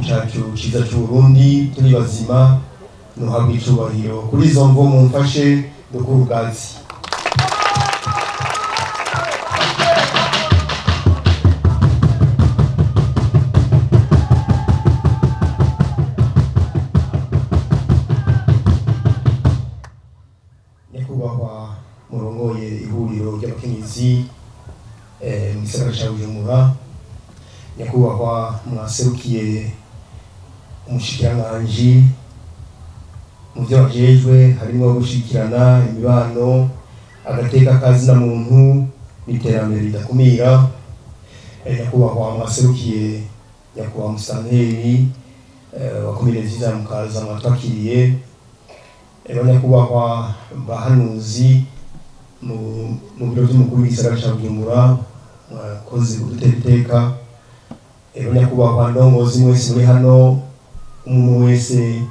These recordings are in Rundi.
cyacu cyiza cy'Uburundi turi bazima nuhabwa icubahiro. Kuri izo mvo mumfashe dukura ubwatsi. Nyakubahwa murongoye ihuriro ry'abakenyezi mu gisagara cya Bujumbura, nyakubahwa mwaserukiye umushikiranganji mu byo bajejwe harimo gushikirana imibano, agateka kazina muntu n'iterambere ridakumira, nyakubahwa mwaserukiye nyakubahwa musanteri wa komine nziza ya Mukaza mwatwakiriye, nyakubahwa bahanuzi mu biro by'umukuru w'igisagara cya Bujumbura mwakoze kudutera iteka, nyakubahwa ndongozi mwese muri hano, umuntu wese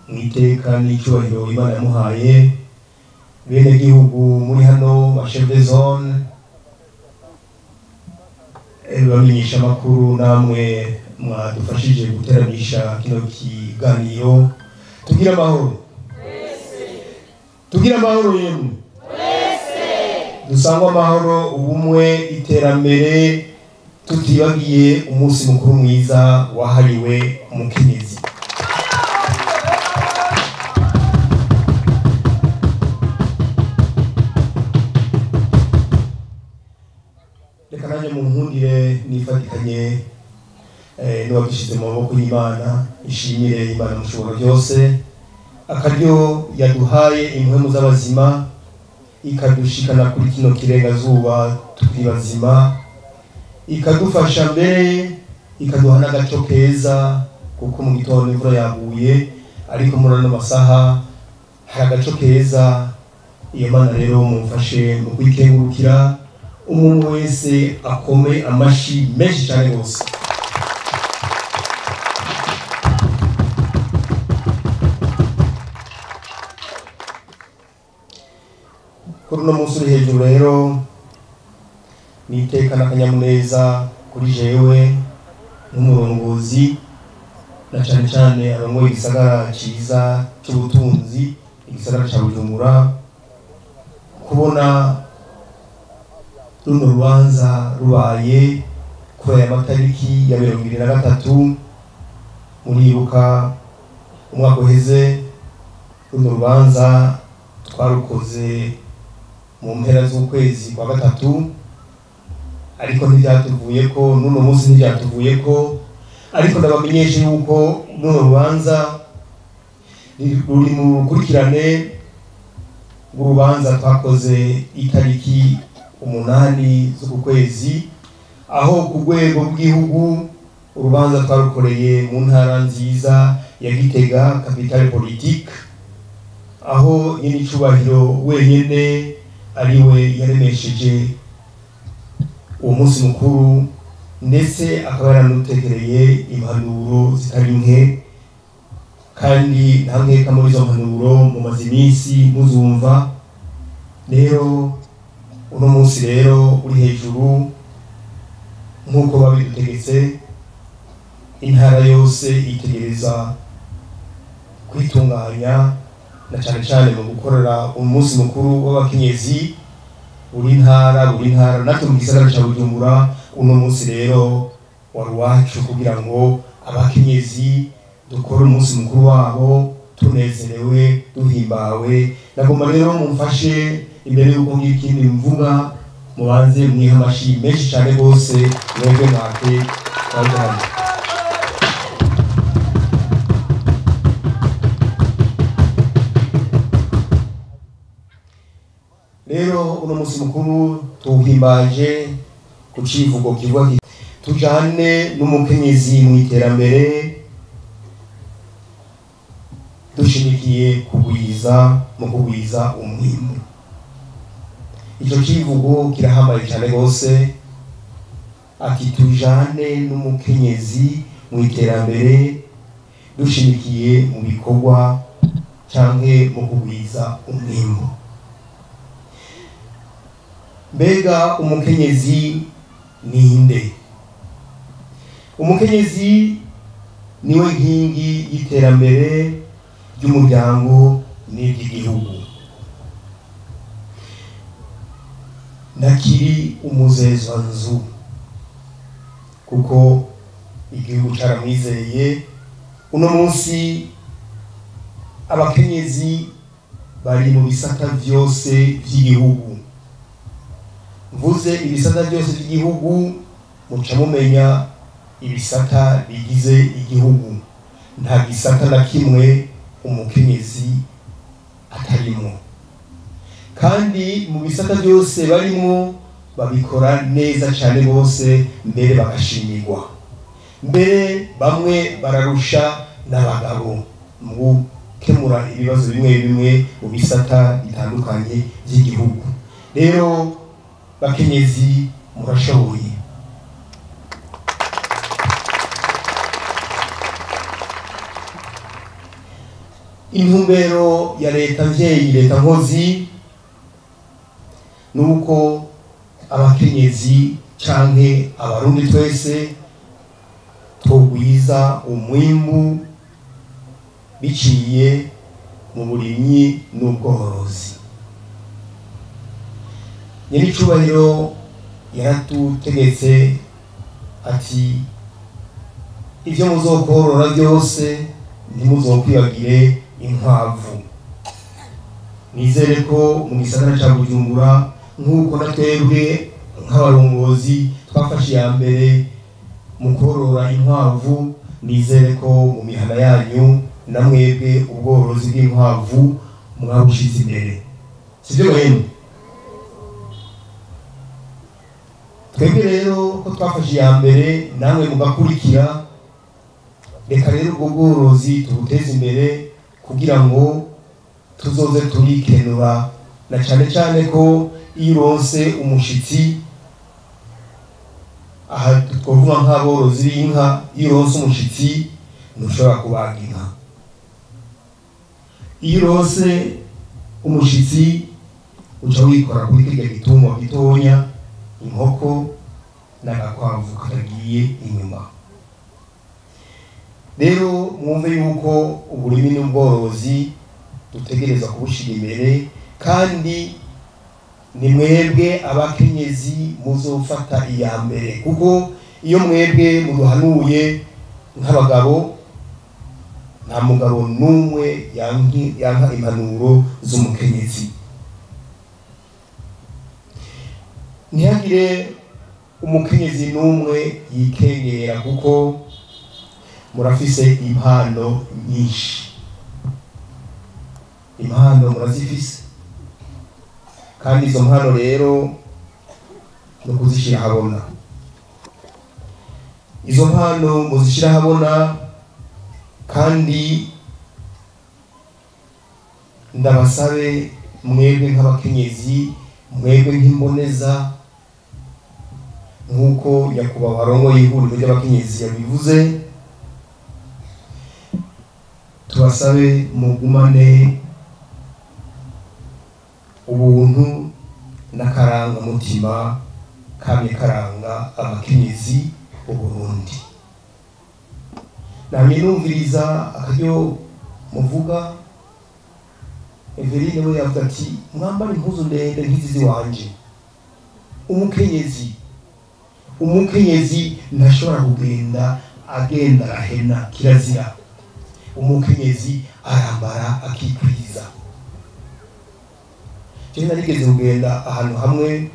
mu iteka n'icyubahiro Imana yamuhaye, bene gihugu muri hano, ba chef de zone, bamenyesha amakuru, namwe mwadufashije guteramisha kino kiganiro. Tugira amahoro, tugira amahoro yemwe, dusangwa amahoro, ubumwe, iterambere, tutibagiye umunsi mukuru mwiza wahariwe umukenyezi. Reka nanjye mu nkundire nifatikanye n'uwabishyize mu maboko y'Imana, ishimire Imana mushobora byose, akaryo yaduhaye impwemu z'abazima ikadushikana kuri kino kirengazuba turi bazima, ikadufasha mbere ikaduha n'agaco keza, kuko mu gitondo imvura yaguye ariko muri ano masaha hari agaco keza. Iyo Mana rero mumfashe mu kwikengurukira, umuntu wese akome amashi menshi cyane rwose. Kuri uno munsi uri hejuru rero niteka n'akanyamuneza kuri jewe n'umurongozi, na cyane cyane arongoye igisagara cyiza cy'ubutunzi, igisagara cya Bujumbura, kubona runo rubanza rubaye kuri aya matariki ya 23 muribuka umwaka uheze. Runo rubanza twarukoze mu mpera z'ukwezi kwa gatatu, ariko ntibyatuvuye ko n'uno munsi ntibyatuvuye ko, ariko ndabamenyesha yuko n'uno rubanza ruri mu rukurikirane rw'urubanza twakoze itariki 8 z'uku kwezi, aho ku rwego rw'igihugu urubanza twarukoreye mu ntara nziza ya Gitega, capitale politique, aho nyine icubahiro wenyene ariwe yaremesheje uwo munsi mukuru, ndetse akaba yaranutekereye impanuro zitari nke, kandi nta nkeka muri izo mpanuro mumaze iminsi muzumva. Rero uno munsi rero uri hejuru nk'uko babidutegetse, intara yose itegereza kwitunganya, na cyane cyane mu gukorera umunsi mukuru w'abakenyezi buri ntara natwe mu gisagara cya Bujumbura. Uno munsi rero wari wacu kugira ngo abakenyezi dukore umunsi mukuru wabo tunezerewe duhimbawe. Nagomba rero mumfashe imbere y'uko ngira ikindi mvuga, mubanze mwiha amashi menshi cyane rwose mwebwe mwake wajyanye. Rero uno munsi mukuru tuwuhimbaje ku civugo kivuga kiti tujane n'umukenyezi mu iterambere, dushimikiye mu kugwiza umwimbu. Ico civugo kirahambaye cyane rwose, ati tujane n'umukenyezi mu iterambere dushimikiye mu bikorwa canke mu kugwiza umwimbu. Mbega umukenyezi ninde? Umukenyezi niwe nkingi y'iterambere ry'umuryango n'iry'igihugu. Nakiri umuzezwanzu kuko igihugu caramwizeye. Uno munsi abakenyezi bari mu bisata vyose vy'igihugu. Mvuze ibisata byose by'igihugu muca mumenya ibisata bigize igihugu. Nta gisata na kimwe umukenyezi atarimo, kandi mu bisata byose barimo babikora neza cyane bose, mbere bagashimirwa, mbere bamwe bararusha n'abagabo mu gukemura ibibazo bimwe bimwe mu bisata bitandukanye by'igihugu. Rero bakenyezi murashoboye. Intumbero ya leta mvyeyi, leta nkozi, nuko abakenyezi canke abarundi twese togwiza umwimbu biciye mu burimyi n'ubworozi. Nyiricubahiro yaratutegetse ati ivyo muzokorora byose ntimuzokwibagire inkwavu. Nizere ko mu gisagara ca Bujumbura nk'uko natwebwe nk'abarongozi twafashe ya mbere mu korora inkwavu, nizere ko mu mihana yanyu namwebwe ubworozi bw'inkwavu mwabushize imbere. Sivyo mwene? Twebwe rero ko twafashe ya mbere namwe mugakurikira, reka rero ubwo bworozi tubuteze imbere kugira ngo tuzoze turikenura, na cyane cyane ko iyo uronse umushitsi, aha twovuga nk'aborozi b'inka, iyo uronse umushitsi ntushobora kubaga inka. Iyo uronse umushitsi uca wikora kuri kirya gitungwa gitonya, inkoko n'agakwavu karagiye inyuma. Rero mwumve yuko uburimi n'ubworozi dutegereza kubushira imbere, kandi ni mwebwe abakenyezi muzofata iya mbere, kuko iyo mwebwe muduhanuye nk'abagabo, nta mugabo n'umwe yanka impanuro z'umukenyezi. Ntihagire umukenyezi n'umwe yikengera, kuko murafise impano nyinshi. Impano murazifise, kandi izo mpano rero no kuzishira habona. Izo mpano muzishira habona, kandi ndabasabe mwebwe nk'abakenyezi, mwebwe nk'imboneza, nk'uko nyakubahwa arongoye ihuriro ry'abakenyezi yabivuze, tubasabe mugumane ubuntu n'akaranga mutima kamye karanga abakenyezi b'Uburundi. Namye numviriza akaryo muvuga, Everine we yavuga ati mwambara impuzu ndende nk'izi wanje. Umukenyezi ntashobora kugenda agenda arahena, kirazira. Umukenyezi arambara akikwiza. Je narigeze kugenda ahantu hamwe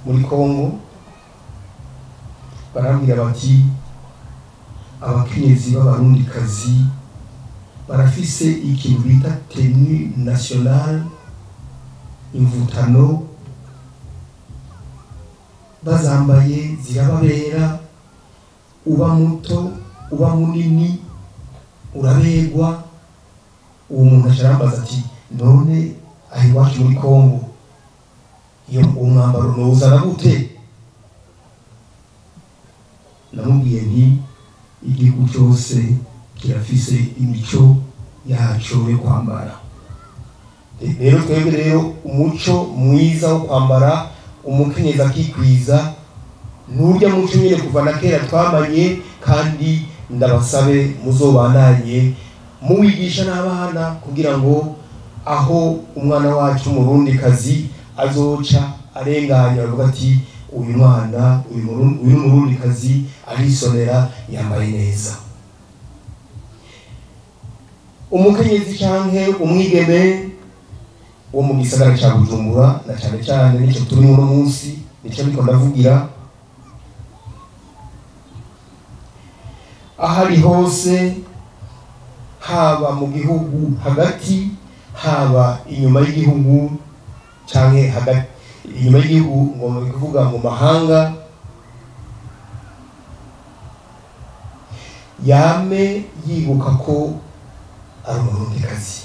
muri Kongo, barambwira bati abakenyezi b'abarundikazi barafise ikintu bita tenue nationale, imvutano, bazambaye zirababera, uba muto uba munini urabegwa. Uwo muntu acarambaza ati none aho iwacu muri Kongo iyo umwambaro nowuzana gute? Namubwiye nti igihugu cyose kirafise imico yaco yo kwambara. Rero twebwe rero umuco mwiza wo kwambara umukenyezi akikwiza, nurya muco nyine kuva na kera twamanye, kandi ndabasabe muzobananye muwigisha n'abana kugira ngo aho umwana wacu umurundi kazi azoca arenganya avuga ati uyu mwana uyu murundi kazi arisonera yambaye neza. Umukenyezi canke umwigeme wo mu gisagara ca Bujumbura na cane cane nico turi mu munsi nico niko ndavugira, ahari hose haba mu gihugu hagati haba inyuma y'igihugu canke hagati inyuma y'igihugu ngo kuvuga mu mahanga, yame yibuka ko ari umurundikazi,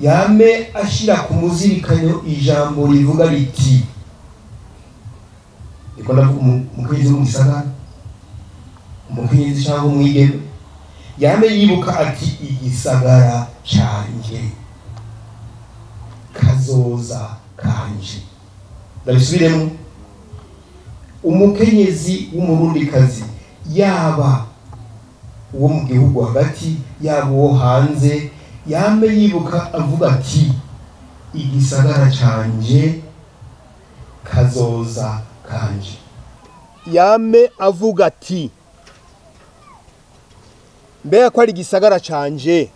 yame ashira ku muzirikanyo ijambo rivuga riti niko ndavuga umukenyezi wo mu gisagara, umukenyezi cyangwa umwigeme yame yibuka ati igisagara canje kazoza kanje. Ndabisubiremo, umukenyezi w'umurundikazi yaba uwo mu gihugu hagati yaba uwo hanze yame yibuka avuga ati igisagara canje kazoza kanje. Yame avuga ati mbega ko ari igisagara canje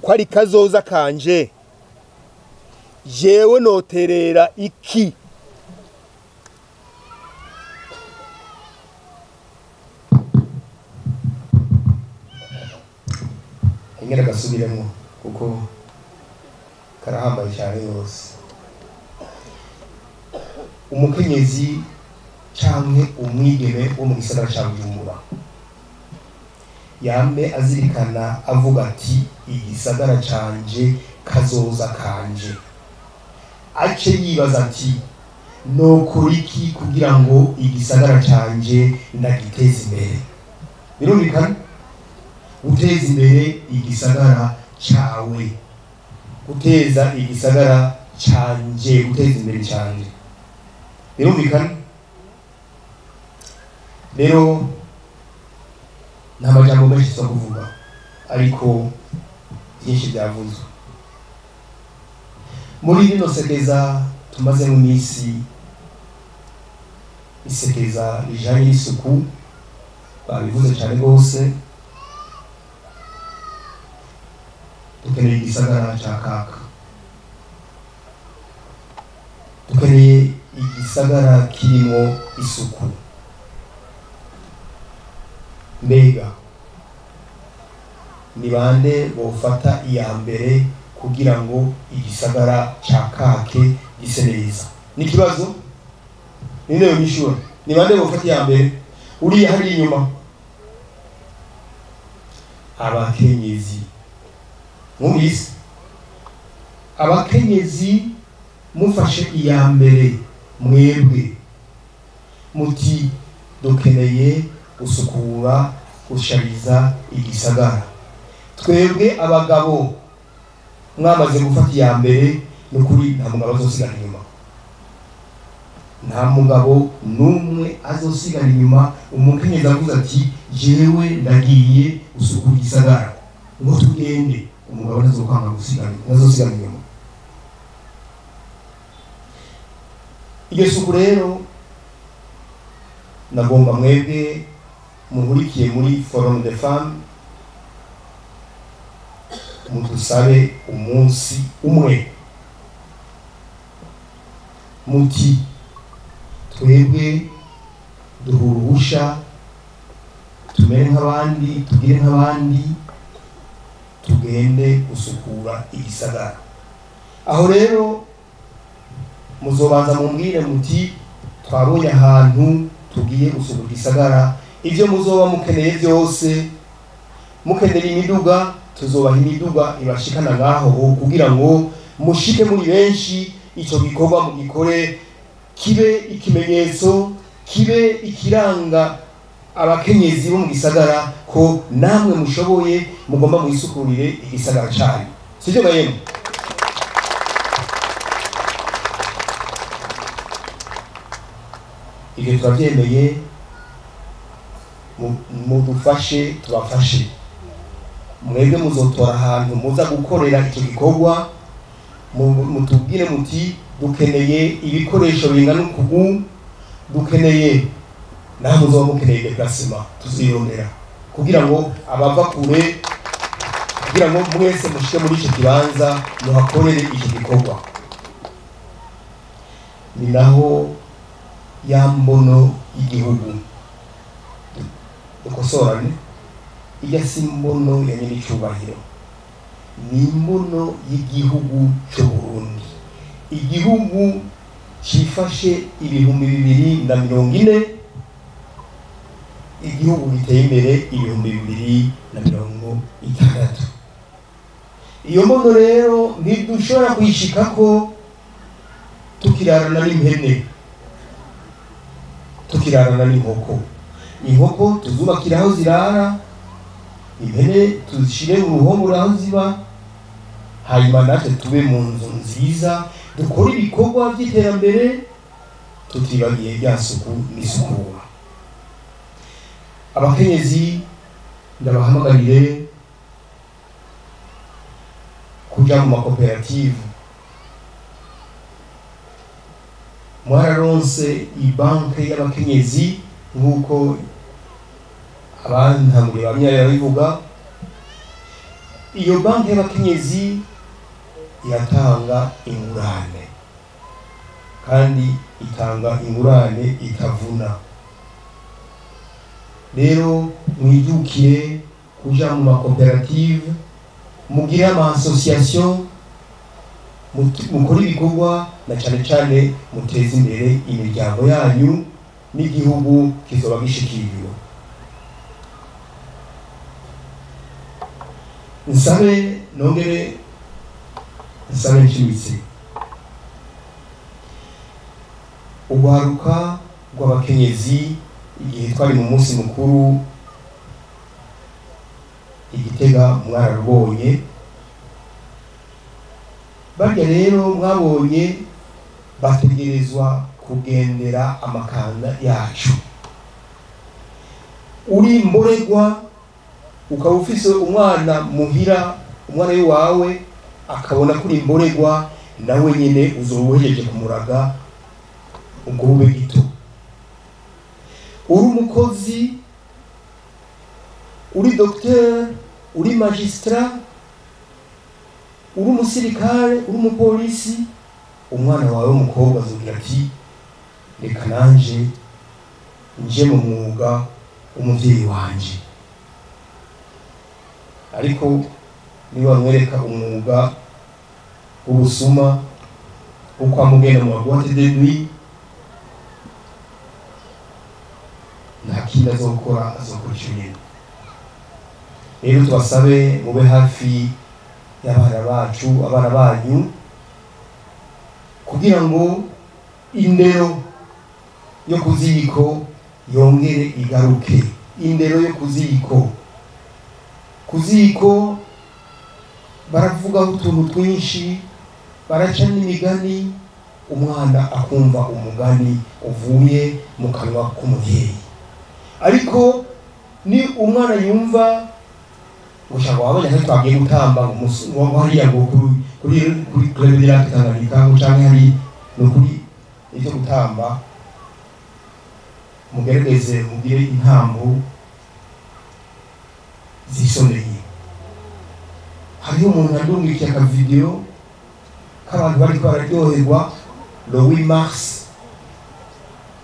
ko ari kazoza kanje jewe noterera iki? Ingera gasubiremo kuko karahambaye cyane yose. Umukenyezi canke umwigeme wo mu gisagara ca Bujumbura yame azirikana avuga ati igisagara canje kazoza kanje, ace yibaza ati nokora iki kugira ngo igisagara canje ndagiteze imbere. Birumvikana guteza imbere igisagara cawe, guteza igisagara canje, guteza imbere canje, birumvikana. Rero nta majambo menshi zo kuvuga ariko byinshi byavuzwe muri rino sekeza tumaze mu minsi, isekeza rijanye n'isuku babivuze cyane rwose. Dukeneye igisagara ca kaka, dukeneye igisagara kirimo isuku. Mbega ni bande bofata iya mbere kugira ngo igisagara ca kake gise neza? Ni kibazo ninde yonyishura? Ni bande bofata iya mbere? Uri hari inyuma abakenyezi. Mwumvise? Abakenyezi mufashe iya mbere mwebwe muti dukeneye usukura ushariza igisagara. Twebwe abagabo mwamaze gufata iya mbere n'ukuri nta mugabo azosigara inyuma, nta mugabo numwe azosigara inyuma. Umukenyezi avuze ati jewe ndagiye usukura igisagara ngo tugende, umugabo ntazokwanga gusigara, ntazosigara inyuma. Iyo suku rero nagomba mwebwe muhurikiye muri Forum des Femmes mudusabe umunsi umwe muti twebwe duhurusha tumere nk'abandi, tugire nk'abandi, tugende gusukura igisagara. Aho rero muzobanza mumbwire muti twabonye ahantu tugiye gusukura igisagara, ivyo muzoba mukeneye byose, mukeneye imiduga tuzobaha imiduga ibashikana ngaho kugira ngo mushike muri benshi. Ico gikorwa mu gikore kibe ikimenyetso, kibe ikiranga abakenyezi bo mu gisagara ko namwe mushoboye, mugomba mwisukurire igisagara cyanyu. Sivyo bayemo? Ibyo twabyemeye mudufashe tubafashe, mwebwe muzotora ahantu muza gukorera icyo gikorwa, mutubwire muti dukeneye ibikoresho bingana ukugu, dukeneye naho muzoba mukeneye déplacement tuzirondera kugira ngo abava kure, kugira ngo mwese mushike muri icyo kibanza muhakorere icyo gikorwa. Ni naho ya mbono y'igihugu dukosorane, ijya si mbono ya nyir'icyubahiro, ni imbono y'igihugu cyo Burundi, igihugu cyifashe 2040, igihugu giteye imbere 2060. Iyo mbono rero ntidushobora kuyishikako tukirarana n'impene, tukirarana n'inkoko. Inkoko tuzubakira aho zirara, impene tuzishire uruhongore aho ziba, hanyuma natwe tube mu nzu nziza dukora ibikorwa by'iterambere tutibagiye rya suku n'isukura. Abakenyezi ndabahamagarire kuja mu makoperative. Mwararonse ibanke y'abakenyezi nk'uko abantamuri bamwe babivuga. Iyo banke y'abakenyezi iratanga ingurane, kandi itanga ingurane itavuna. Rero mwijukire kuja mu makoperative, mugire ama association, mukora ibikorwa, na cyane cyane muteze imbere imiryango yanyu n'igihugu kizoba gishikiriwe. Nsabe nongere nsabe nshimitse uwaruka rw'abakenyezi igihe twari mu munsi mukuru Igitega mwararubonye. Barya rero mwabonye bategerezwa kugendera amakanda yacu. Uri mboregwa ukaba ufise umwana muhira, umwana wawe akabona kuri mboregwa, nawe nyine uzobuhejeje kumuraga ubwo bube gito. Uri umukozi, uri docteur, uri magistrat, uri umusirikare, uri umupolisi, umwana wawe w'umukobwa azogira ati reka nanje nje mu mwuga umuvyeyi wanje. Ariko niba mwereka umwuga w'ubusuma uko amugenda mu boîte de nuit, nta kindi azokora, azokora icyo nyine. Rero tubasabe mube hafi y'abana bacu, abana banyu, kugira ngo indero yo kuziko yongere igaruke. Indero yo kuziko baravuga utuntu twinshi, baraca n'imigani, umwana akumva umugani uvuye mu kanwa k'umuvyeyi. Ariko ni umwana yumva gushaka wabonye ko twagiye gutamba ngo hariya ngo kuri Club Tanganyika cyangwa hari no kuri icyo gutamba, mugerageze mugire intambo zisoneye. Hariho umuntu yandungikiye aka video k'abantu bari bararyoherwa le 8 mars,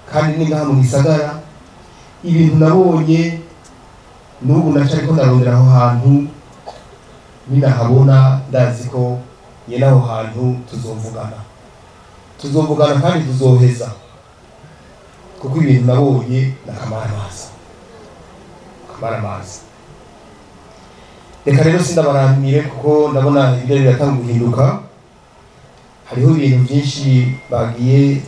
kandi ni ngaha mu gisagara. Ibintu nabonye n'ubu nacari ko ndarondera aho hantu, ninahabona ndazi ko nyene aho hantu tuzovugana kandi tuzoheza, kuko ibintu nabonye n'akamaramaza. Reka rero sindabaramire kuko ndabona ibyo biratanga guhinduka. Hariho ibintu byinshi bagiye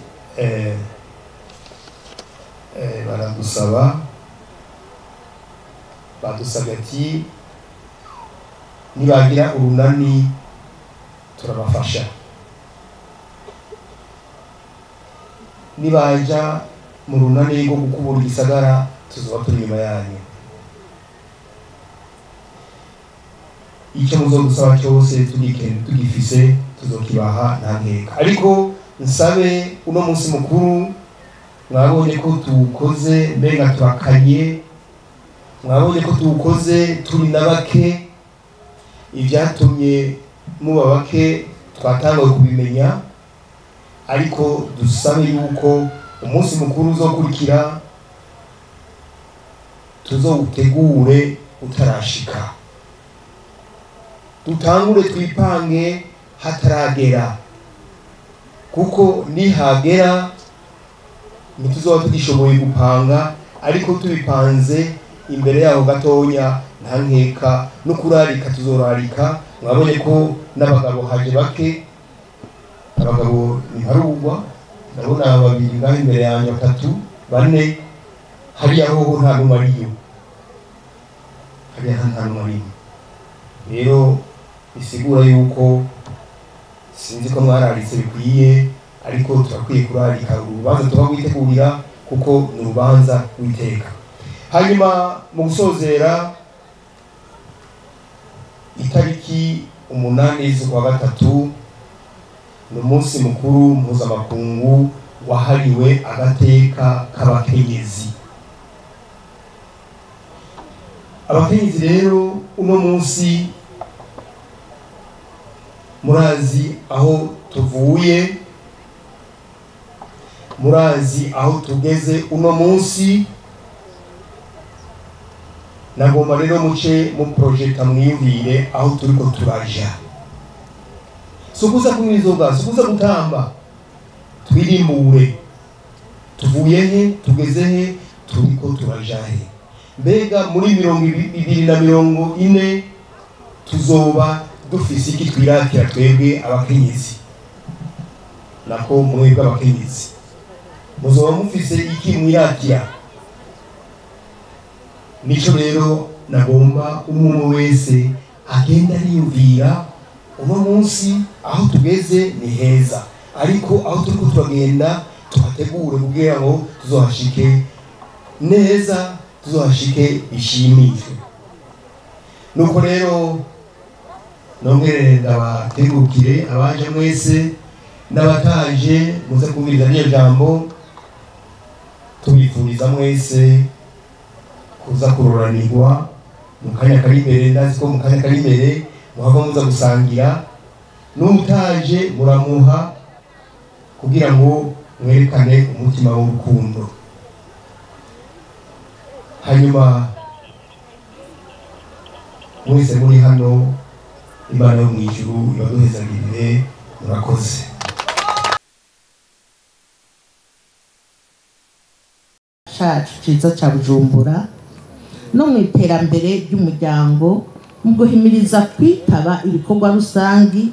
badusabye ati nibagira urunani turabafasha, nibaja mu runani rwo gukubura igisagara tuzoba turi inyuma yanyu. Icyo muzodusaba cyose tugifise tuzokibaha nta nkeka. Ariko nsabe uno munsi mukuru mwabonye ko tuwukoze mbenga turakanye, mwabonye ko tuwukoze turi na bake, ibyatumye muba bake twatangaye kubimenya, ariko dusabe yuko umunsi mukuru uzokurikira tuzowutegure utarashika, dutangure twipange hataragera, kuko nihagera ntituzoba tugishoboye gupanga, ariko tubipanze imbere yaho gatonya nta nkeka no kurarika tuzorarika. Mwabonye ko n'abagabo haje bake, abagabo ntiharugwa, ndabona babiri ngaho imbere yanjye, 3 4 hariya hoho nta numwe ariyo, hariya nta numwe ariyo. Rero bisigura yuko sinzi ko mwararitse bikwiye, ariko turakwiye kurarika urubanza tuba kwitegurira, kuko ni urubanza witeka. Hanyuma mu gusozera, itariki 8 z'ukwa gatatu ni umunsi mukuru mpuzamakungu wahariwe agateka k'abakenyezi. Abakenyezi rero uno munsi murazi aho tuvuye, murazi aho tugeze uno munsi. Nagomba rero muce mu project mwiyumvire aho turiko turaja, sukuza kumwizoga, sukuza gutamba, twirimbure tuvuye he, tugeze he, turiko turaja he. Mbega muri 2040 tuzoba dufise iki twiratira twebwe abakenyezi? Nako mwebwe abakenyezi muzoba mufise iki mwiratira? Nico rero nagomba umwe wese agenda yiyumvira uno munsi aho tugeze ni heza, ariko aho turiko turagenda tuhategure kugira ngo tuzohashike neza, tuzohashike bishimishwe. Nuko rero nongere ndabategukire abaje mwese n'abataje muze kumviriza niyo jambo, tubifuriza mwese kuza kuroranirwa mu kanya kari imbere. Ndazi ko mu kanya kari imbere muhava muza gusangira, n'utaje muramuha kugira ngo mwerekane umutima w'urukundo. Hanyuma mwese muri hano, Imana yo mwijuru ibaduhezagirire. Murakoze. Cacu ciza ca Bujumbura no mu iterambere ry'umuryango, mu guhimiriza kwitaba ibikorwa rusangi,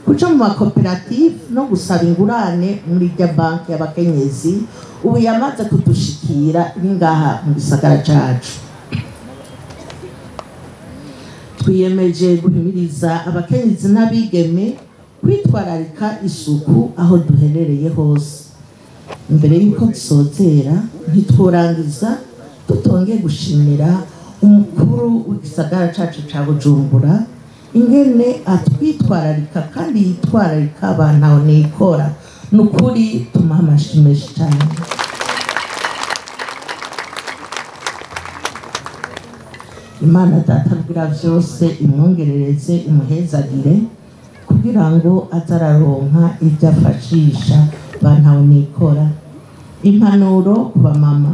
kuca mu makoperative no gusaba ingurane muri rya banki y'abakenyezi ubu yamaze kudushikira ngaha mu gisagara cacu. Twiyemeje guhimiriza abakenyezi n'abigeme kwitwararika isuku aho duherereye hose. Imbere y'uko dusozera ntitworangiza tutongeye gushimira umukuru w'igisagara cacu ca Bujumbura ingene atwitwararika kandi yitwararika abantu aho nikora. Nukuri tumuha amashyi menshi cyane. Imana Data bwira vyose imwongerereze imuhezagire kugira ngo azararonka ibyo afashisha bantaho nikora. Impanuro ku bamama.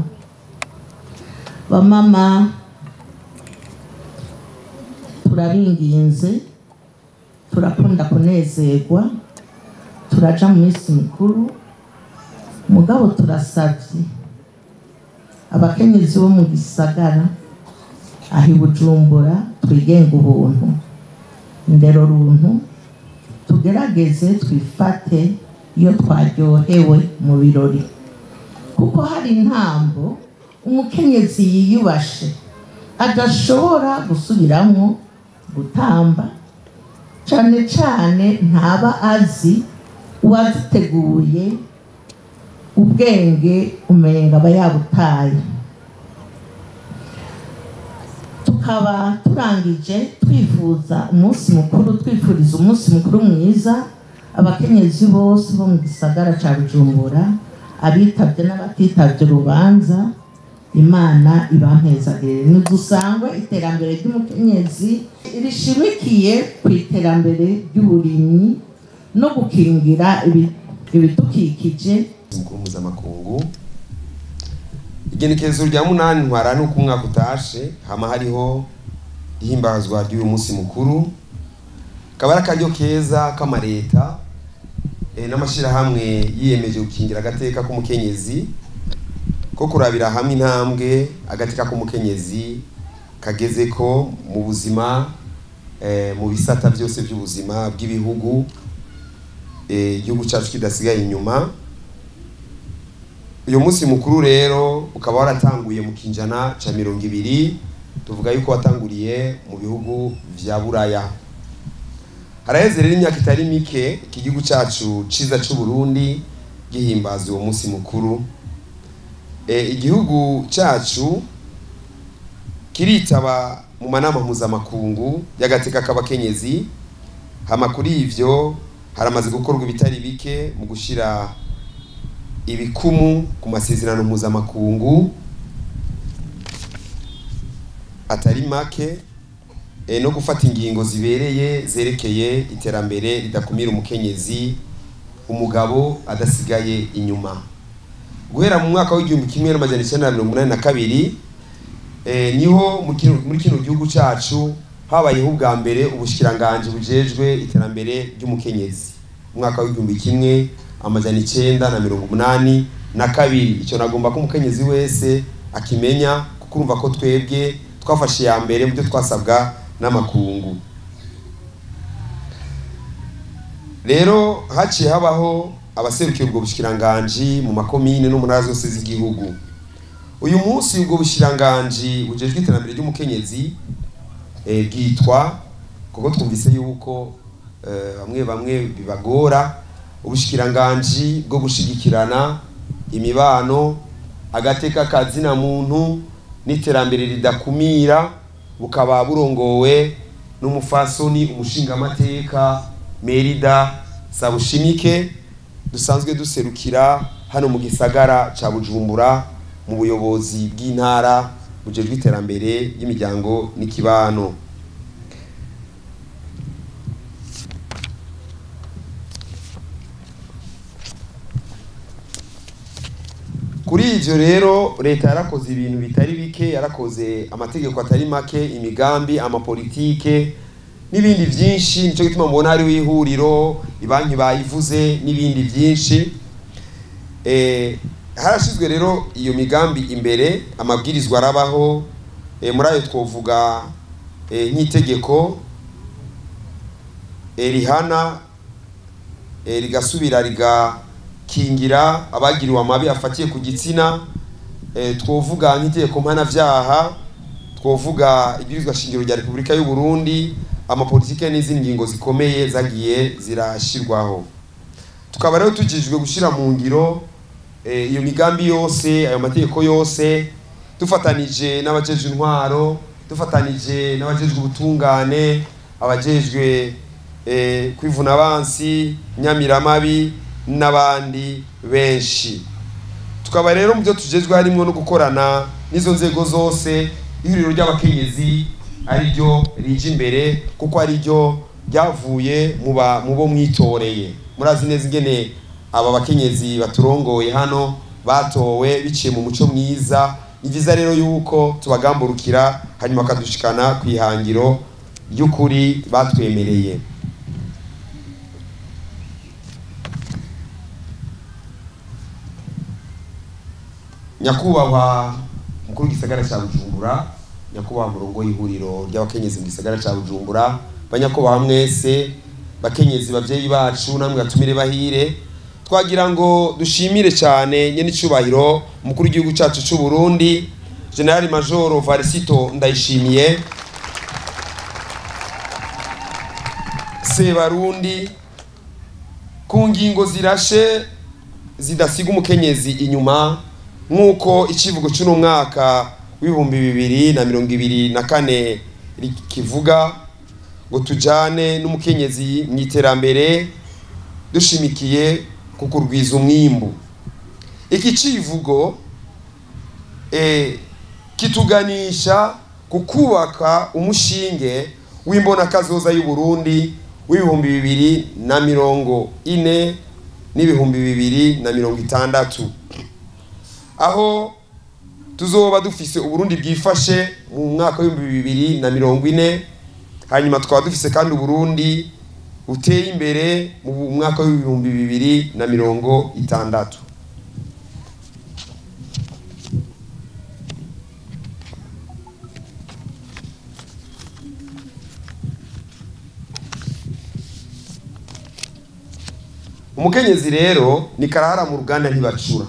Bamama turabinginze, turakunda kunezerwa, turaja mu minsi mikuru, mugabo turasavye abakenyezi bo mu gisagara aho i Bujumbura twigenga ubuntu, ndero runtu, tugerageze twifate iyo twaryohewe mu birori, kuko hari intambo umukenyezi yiyubashe adashobora gusubiramo gutamba, cane cane ntaba azi uwaziteguye, ubwenge umenga aba yabutaye. tukaba turangije twifuza umunsi mukuru, twifuriza umunsi mukuru mwiza abakenyezi bose bo mu gisagara ca Bujumbura, abitabye n'abatitabye urubanza. Imana ibampezagire. Nidusangwe iterambere ry'umukenyezi rishimikiye ku iterambere ry'uburimyi no gukingira ibidukikije. Mpuzamakungu igenekerezo rya 8 ntwara nuko umwaka utashe hama hariho ihimbazwa ry'uyu munsi mukuru, kabara karyo keza k'amareta n'amashira hamwe yiyemeje gukingira agateka k'umukenyezi ko kurabira hamwe intambwe agateka k'umukenyezi kageze ko mu buzima mu bisata byose by'ubuzima bw'ibihugu igihugu cyacu kidasigaye inyuma. Uyu munsi mukuru rero ukaba waratanguye mu kinjana ca 200, tuvuga yuko watanguriye mu bihugu vya Buraya. Haraheze rero imyaka itari mike iki gihugu cyacu ciza c'u Burundi gihimbaza uwo munsi mukuru. Igihugu cyacu kiritaba mu manama mpuzamakungu y'agateka k'abakenyezi. Hama kuri ivyo haramaze gukorwa ibitari bike mu gushira ibikumu ku masezerano mpuzamakungu atari make no gufata ingingo zibereye zerekeye iterambere ridakumira umukenyezi, umugabo adasigaye inyuma. Guhera mu mwaka w'1982 niho muri kino gihugu cyacu habayeho ubwa mbere ubushikiranganje bujejwe iterambere ry'umukenyezi. Mwaka w'1982 icyo nagomba ko umukenyezi wese akimenya, kuko urumva ko twebwe twafashe ya mbere mu byo twasabwa n'amakungu. Rero haciye habaho abaserukiye ubwo bushikiranganje mu makomine no mu ntara zose z'igihugu. Uyu munsi ubwo bushikiranganje bujejwe iterambere ry'umukenyezi bwitwa, kuko twumvise yuko bamwe bibagora, ubushikiranganje bwo gushigikirana imibano agateka kazina muntu n'iterambere ridakumira, bukaba burongowe n'umufasoni umushingamateka Merida Sabushimike, dusanzwe duserukira hano mu gisagara ca Bujumbura mu buyobozi bw'intara bujejwe iterambere y'imiryango n'ikibano. Kuri ivyo rero leta yarakoze ibintu bitari bike, yarakoze amategeko atari make, imigambi, amapolitike n'ibindi byinshi. Nico gituma mubona hari wihuriro ibanki bayivuze n'ibindi byinshi. Harashizwe rero iyo migambi imbere, amabwirizwa arabaho. Muri ayo twovuga nk'itegeko rihana rigasubira rigakingira abagiriwe amabi afatiye ku gitsina. Twovuga nk'itegeko mpanavyaha, twovuga ibwirizwa shingiro rya Repubulika y'u Burundi, amapolitike n'izindi ngingo zikomeye zagiye zirashirwaho. Tukaba rero tujijwe gushira mu ngiro iyo migambi yose, ayo mategeko yose, dufatanije n'abajejwe intwaro, dufatanije n'abajejwe ubutungane, abajejwe kwivuna abansi, nyamiramabi n'abandi benshi. Tukaba rero mu byo tujejwe harimo no gukorana n'izo nzego zose. Ihuriro ry'abakenyezi ari ryo rije imbere, kuko ari ryo ryavuye mu bo mwitoreye. Murazi neza ingene aba bakenyezi baturongoye hano batowe biciye mu muco mwiza. Ni vyiza rero yuko tubagamburukira hanyuma kadushikana kwihangiro ry'ukuri batwemereye. Nyakubahwa mukuru w'igisagara ca Bujumbura, nyakubahwa murongo y'ihuriro ry'abakenyezi mu gisagara ca Bujumbura, banyakubahwa mwese bakenyezi bavyeyi bacu, namwe gatumire bahire, twagira ngo dushimire cyane nyene icubahiro umukuru w'igihugu cyacu c'u Burundi, General Major Varisito Ndayishimiye Sebarundi, ku ngingo zirashe zidasiga umukenyezi inyuma, nk'uko icivugo cy'uno mwaka w'ibihumbi 2024 kivuga ngo tujane n'umukenyezi mu iterambere dushimikiye ku kurwiza umwimbu. Iki civugo kituganisha ku kubaka umushinge w'imbona kazoza y'u Burundi w'ibihumbi 2040 n'ibihumbi 2060, aho tuzoba dufise Uburundi bwifashe mu mwaka w'ibihumbi 2040, hanyuma twaba dufise kandi Uburundi uteye imbere mu mwaka w'ibihumbi 2060. Umukenyezi rero ni karara mu ruganda ntibacura.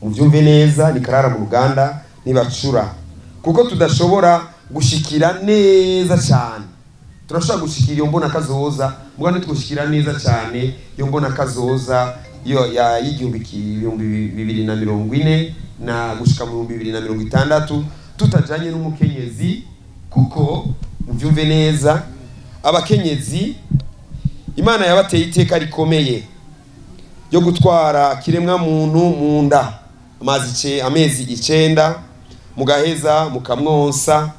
Muvyumve neza, ni karara mu ruganda ntibacura, kuko tudashobora gushikira neza cyane. Turashobora gushikira iyo mbona kazoza, mugane twushikira neza cyane iyo mbona kazoza ya y'igihumbi 2040 na gushika mu 2060 tutajanye n'umukenyezi, kuko muvyumve neza abakenyezi Imana yabateye iteka rikomeye yo gutwara kiremwa muntu mu nda amezi 9, mugaheza mukamwonsa,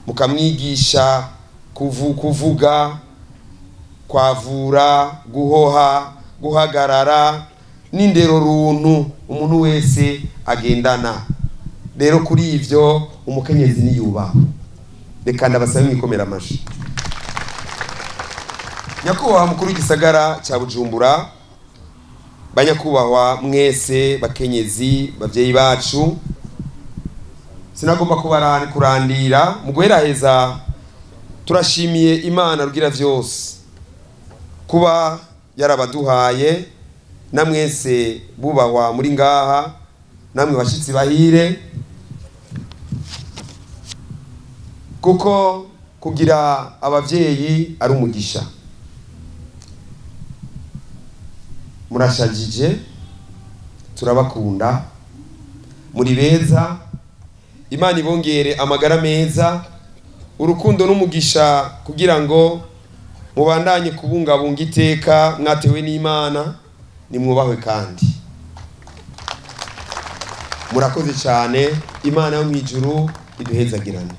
mukamwigisha kuvuga, kwavura, guhoha, guhagarara n'indero runtu umuntu wese agendana. Rero kuri ivyo umukenyezi ni yubaho. Reka ndabasaba mwikomera amashi. Nyakubahwa mukuru w'igisagara cya Bujumbura, banyakubahwa mwese bakenyezi bavyeyi bacu, sinagomba kurandira mu guheraheza. Turashimiye Imana rugira vyose kuba yarabaduhaye, na mwese bubahwa muri ngaha, namwe bashitsi bahire, kuko kugira abavyeyi ari umugisha. Murashajije, turabakunda, muri beza. Imana ibongere amagara meza, urukundo n'umugisha, kugira ngo mubandanye kubungabunga iteka mwatewe n'Imana, nimwubahwe kandi. Murakoze cyane. Imana yo mwijuru iduhezagirane.